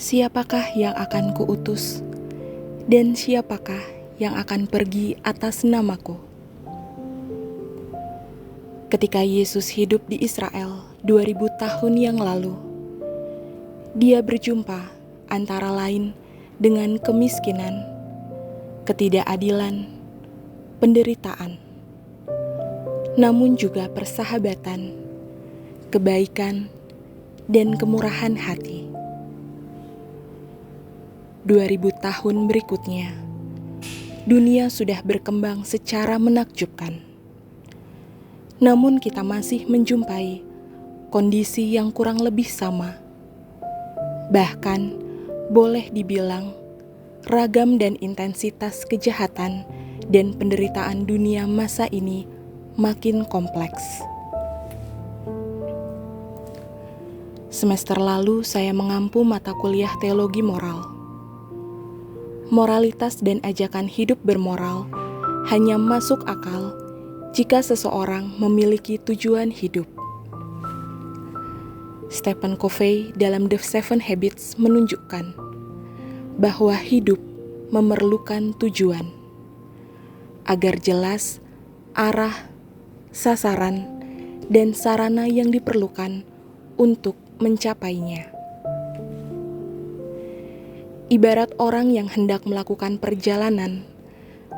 Siapakah yang akan kuutus, dan siapakah yang akan pergi atas namaku? Ketika Yesus hidup di Israel 2000 tahun yang lalu, Dia berjumpa antara lain dengan kemiskinan, ketidakadilan, penderitaan, namun juga persahabatan, kebaikan, dan kemurahan hati. 2000 tahun berikutnya, dunia sudah berkembang secara menakjubkan. Namun kita masih menjumpai kondisi yang kurang lebih sama. Bahkan boleh dibilang ragam dan intensitas kejahatan dan penderitaan dunia masa ini makin kompleks. Semester lalu saya mengampu mata kuliah teologi moral. Moralitas dan ajakan hidup bermoral hanya masuk akal jika seseorang memiliki tujuan hidup. Stephen Covey dalam The 7 Habits menunjukkan bahwa hidup memerlukan tujuan agar jelas arah, sasaran, dan sarana yang diperlukan untuk mencapainya. Ibarat orang yang hendak melakukan perjalanan,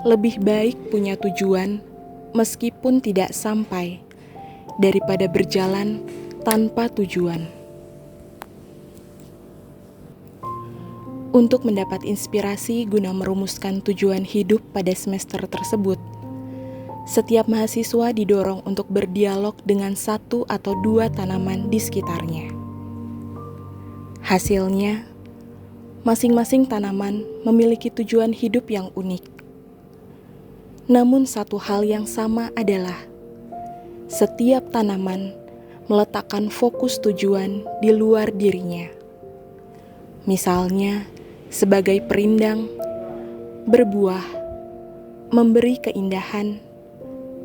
lebih baik punya tujuan meskipun tidak sampai daripada berjalan tanpa tujuan. Untuk mendapat inspirasi guna merumuskan tujuan hidup pada semester tersebut, setiap mahasiswa didorong untuk berdialog dengan 1 atau 2 tanaman di sekitarnya. Hasilnya, masing-masing tanaman memiliki tujuan hidup yang unik. Namun satu hal yang sama adalah setiap tanaman meletakkan fokus tujuan di luar dirinya. Misalnya, sebagai perindang, berbuah, memberi keindahan,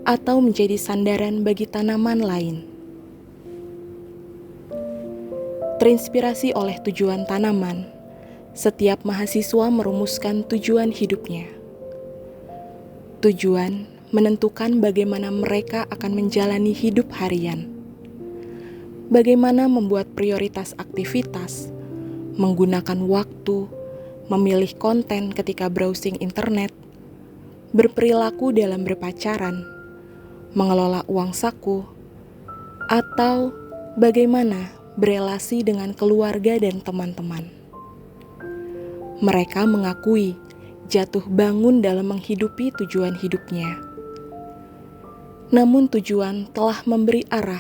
atau menjadi sandaran bagi tanaman lain. Terinspirasi oleh tujuan tanaman, setiap mahasiswa merumuskan tujuan hidupnya. Tujuan menentukan bagaimana mereka akan menjalani hidup harian. Bagaimana membuat prioritas aktivitas, menggunakan waktu, memilih konten ketika browsing internet, berperilaku dalam berpacaran, mengelola uang saku, atau bagaimana berelasi dengan keluarga dan teman-teman. Mereka mengakui jatuh bangun dalam menghidupi tujuan hidupnya. Namun tujuan telah memberi arah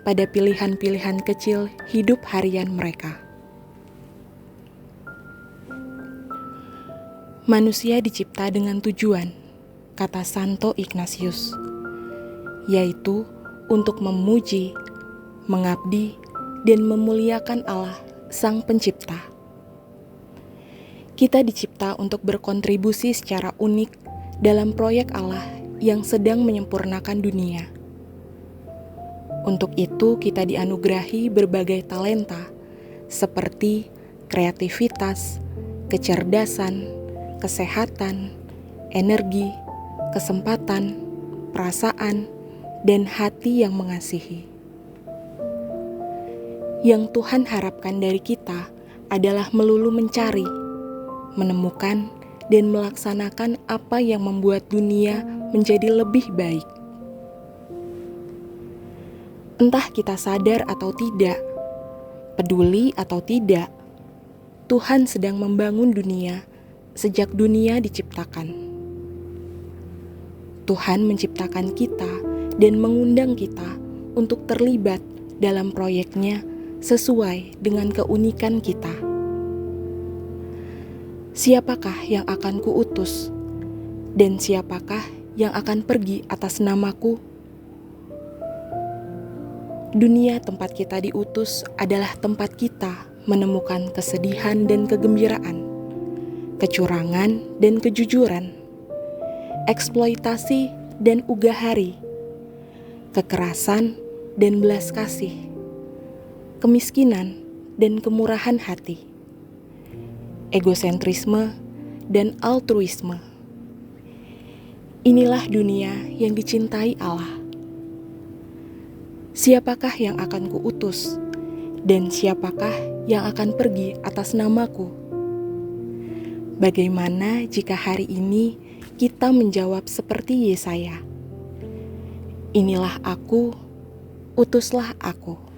pada pilihan-pilihan kecil hidup harian mereka. Manusia dicipta dengan tujuan, kata Santo Ignatius, yaitu untuk memuji, mengabdi, dan memuliakan Allah, Sang Pencipta. Kita dicipta untuk berkontribusi secara unik dalam proyek Allah yang sedang menyempurnakan dunia. Untuk itu kita dianugerahi berbagai talenta seperti kreativitas, kecerdasan, kesehatan, energi, kesempatan, perasaan, dan hati yang mengasihi. Yang Tuhan harapkan dari kita adalah melulu mencari, menemukan, dan melaksanakan apa yang membuat dunia menjadi lebih baik. Entah kita sadar atau tidak, peduli atau tidak, Tuhan sedang membangun dunia sejak dunia diciptakan. Tuhan menciptakan kita dan mengundang kita untuk terlibat dalam proyeknya sesuai dengan keunikan kita. Siapakah yang akan kuutus, dan siapakah yang akan pergi atas namaku? Dunia tempat kita diutus adalah tempat kita menemukan kesedihan dan kegembiraan, kecurangan dan kejujuran, eksploitasi dan ugahari, kekerasan dan belas kasih, kemiskinan dan kemurahan hati, egosentrisme, dan altruisme. Inilah dunia yang dicintai Allah. Siapakah yang akan kuutus, dan siapakah yang akan pergi atas namaku? Bagaimana jika hari ini kita menjawab seperti Yesaya, "Inilah aku, utuslah aku."